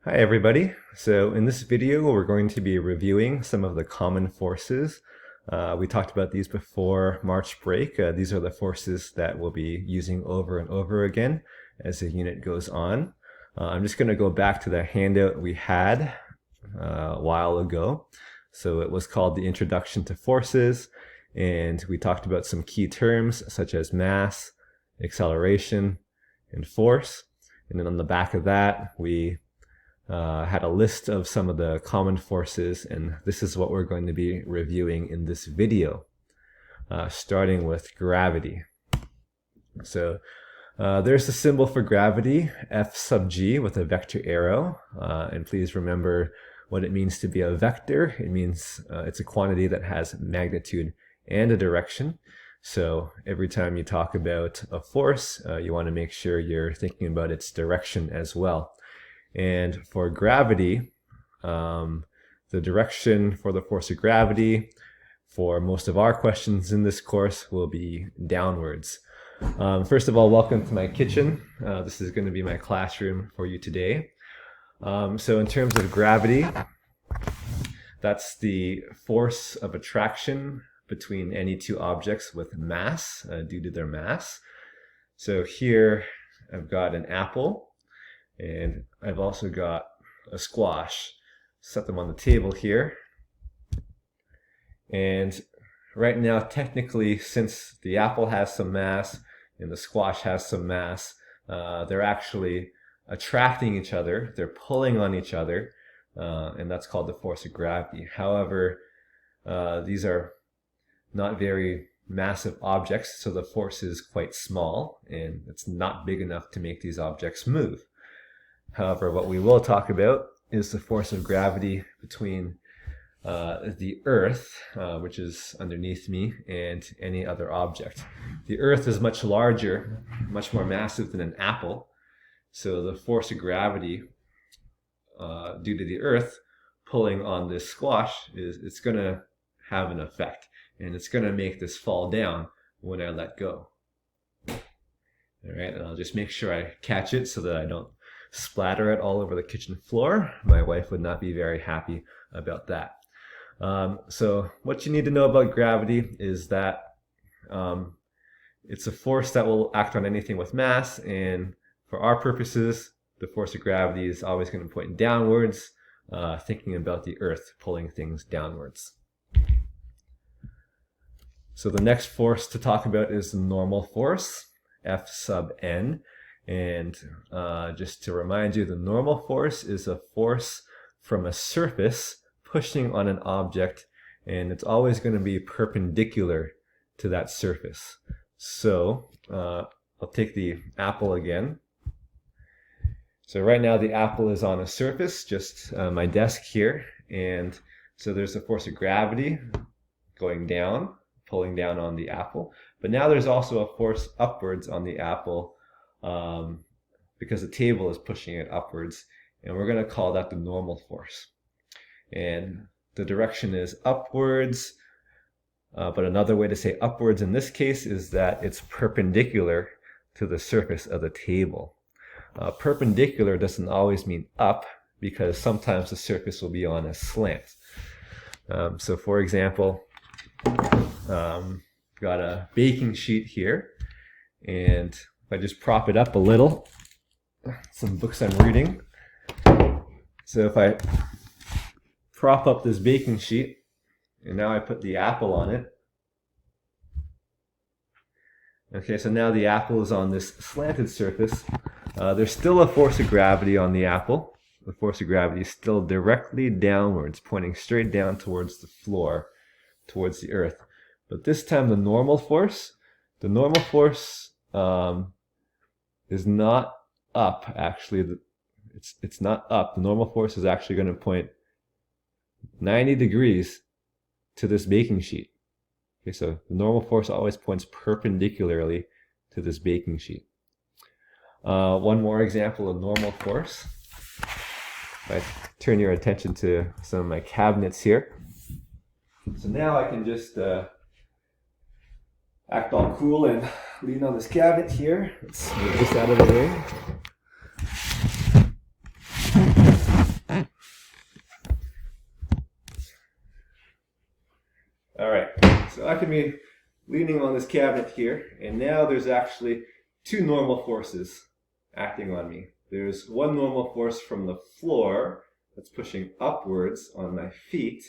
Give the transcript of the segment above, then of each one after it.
Hi everybody. So in this video we're going to be reviewing some of the common forces. We talked about these before March break. These are the forces that we'll be using over and over again as the unit goes on. I'm just going to go back to the handout we had a while ago. So it was called the Introduction to Forces, and we talked about some key terms such as mass, acceleration, and force. And then on the back of that we had a list of some of the common forces, and this is what we're going to be reviewing in this video, starting with gravity. So there's the symbol for gravity, F sub g, with a vector arrow, and please remember what it means to be a vector. It means it's a quantity that has magnitude and a direction. So every time you talk about a force, you want to make sure you're thinking about its direction as well. And for gravity, the direction for the force of gravity for most of our questions in this course will be downwards. First of all, welcome to my kitchen. This is going to be my classroom for you today. So in terms of gravity, that's the force of attraction between any two objects with mass due to their mass. So here I've got an apple, and I've also got a squash. Set them on the table here. And right now, technically, since the apple has some mass and the squash has some mass, they're actually attracting each other. They're pulling on each other, and that's called the force of gravity. However, these are not very massive objects, so the force is quite small, and it's not big enough to make these objects move. However, what we will talk about is the force of gravity between the Earth, which is underneath me, and any other object. The Earth is much larger, much more massive than an apple, so the force of gravity due to the Earth pulling on this squash it's going to have an effect, and it's going to make this fall down when I let go. All right, and I'll just make sure I catch it so that I don't splatter it all over the kitchen floor. My wife would not be very happy about that. So what you need to know about gravity is that it's a force that will act on anything with mass, and for our purposes, the force of gravity is always going to point downwards, thinking about the Earth pulling things downwards. So the next force to talk about is the normal force, F sub n. And just to remind you, the normal force is a force from a surface pushing on an object, and it's always going to be perpendicular to that surface. So I'll take the apple again. So right now the apple is on a surface, just my desk here, and so there's a force of gravity going down, pulling down on the apple. But now there's also a force upwards on the apple, because the table is pushing it upwards, and we're going to call that the normal force. And the direction is upwards, but another way to say upwards in this case is that it's perpendicular to the surface of the table. Perpendicular doesn't always mean up, because sometimes the surface will be on a slant. So for example, got a baking sheet here, and if I just prop it up a little, some books I'm reading. So if I prop up this baking sheet, and now I put the apple on it. Okay, so now the apple is on this slanted surface. There's still a force of gravity on the apple. The force of gravity is still directly downwards, pointing straight down towards the floor, towards the Earth. But this time the normal force is not up, actually. It's not up. The normal force is actually going to point 90 degrees to this baking sheet. Okay, so the normal force always points perpendicularly to this baking sheet. One more example of normal force. If I turn your attention to some of my cabinets here. So now I can just act all cool and lean on this cabinet here. Let's move this out of the way. can be leaning on this cabinet here, and now there's actually two normal forces acting on me. There's one normal force from the floor that's pushing upwards on my feet,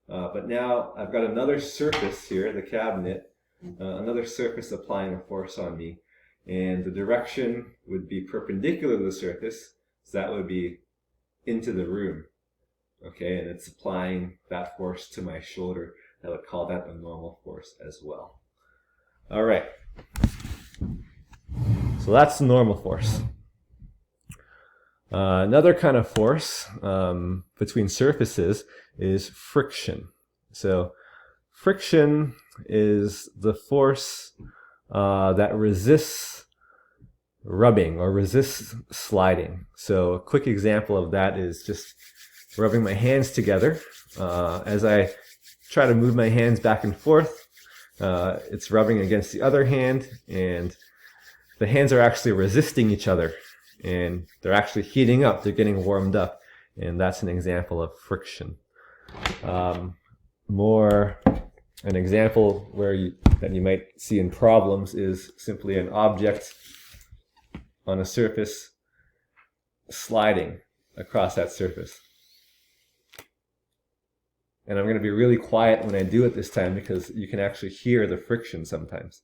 but now I've got another surface here, the cabinet, another surface applying a force on me, and the direction would be perpendicular to the surface, so that would be into the room. Okay, and it's applying that force to my shoulder. I would call that a normal force as well. All right, so that's the normal force. Another kind of force between surfaces is friction. So friction is the force that resists rubbing or resists sliding. So a quick example of that is just rubbing my hands together. As I try to move my hands back and forth, it's rubbing against the other hand, and the hands are actually resisting each other, and they're actually heating up, they're getting warmed up, and that's an example of friction. An example that you might see in problems is simply an object on a surface sliding across that surface. And I'm going to be really quiet when I do it this time because you can actually hear the friction sometimes.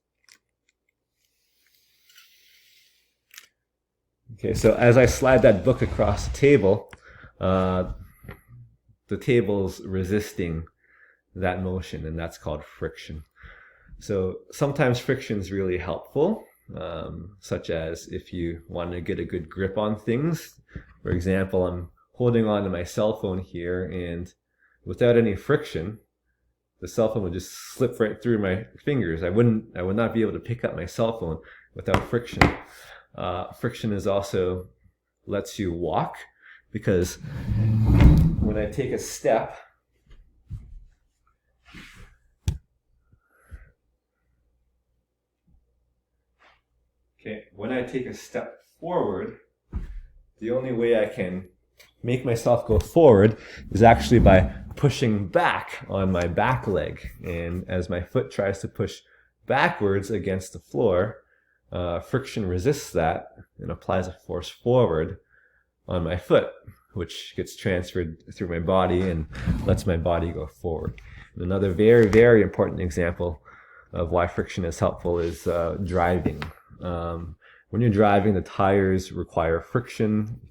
Okay, so as I slide that book across the table, the table's resisting that motion, and that's called friction. So sometimes friction is really helpful, such as if you want to get a good grip on things. For example, I'm holding on to my cell phone here, and without any friction, the cell phone would just slip right through my fingers. I would not be able to pick up my cell phone without friction. Friction is also lets you walk, because when I take a step, forward, the only way I can make myself go forward is actually by pushing back on my back leg. And as my foot tries to push backwards against the floor, friction resists that and applies a force forward on my foot, which gets transferred through my body and lets my body go forward. And another very, very important example of why friction is helpful is driving. When you're driving, the tires require friction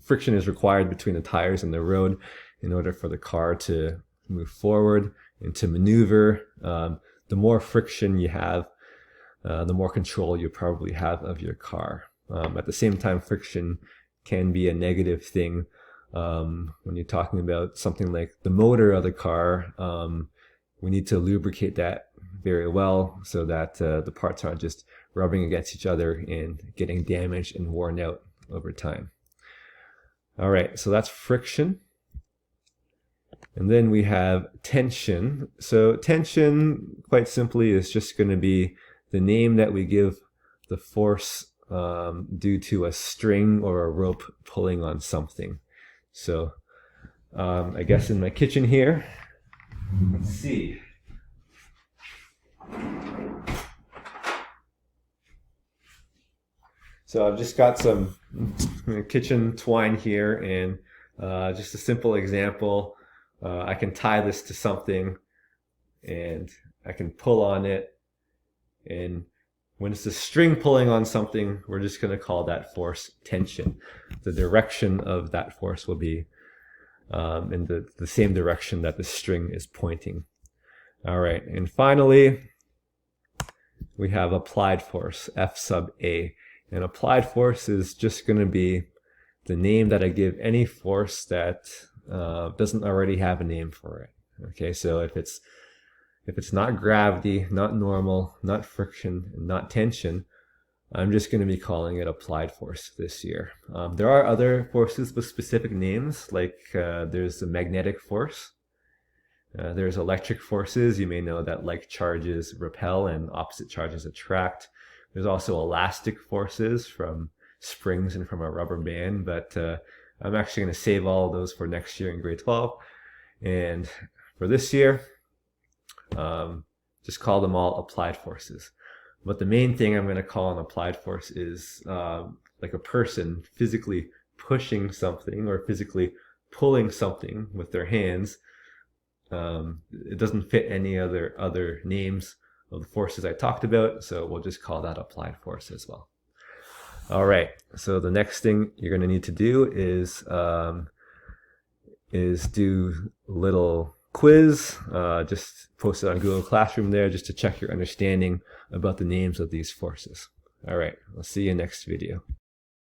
friction is required between the tires and the road in order for the car to move forward and to maneuver. The more friction you have, the more control you probably have of your car. At the same time, friction can be a negative thing when you're talking about something like the motor of the car. We need to lubricate that very well so that the parts aren't just rubbing against each other and getting damaged and worn out over time. All right, so that's friction. And then we have tension. So tension, quite simply, is just going to be the name that we give the force due to a string or a rope pulling on something. So I guess in my kitchen here, let's see. So I've just got some kitchen twine here, and just a simple example. I can tie this to something, and I can pull on it. And when it's a string pulling on something, we're just going to call that force tension. The direction of that force will be in the same direction that the string is pointing. All right, and finally, we have applied force, F sub A. And applied force is just going to be the name that I give any force that doesn't already have a name for it. Okay, so if it's not gravity, not normal, not friction, and not tension, I'm just going to be calling it applied force this year. There are other forces with specific names, like there's the magnetic force. There's electric forces. You may know that like charges repel and opposite charges attract. There's also elastic forces from springs and from a rubber band, but I'm actually going to save all of those for next year in grade 12. And for this year, Just call them all applied forces. But the main thing I'm going to call an applied force is like a person physically pushing something or physically pulling something with their hands. It doesn't fit any other names of the forces I talked about, so we'll just call that applied force as well. All right, so the next thing you're going to need to do is do a little quiz. Just post it on Google Classroom there just to check your understanding about the names of these forces. All right, I'll see you next video.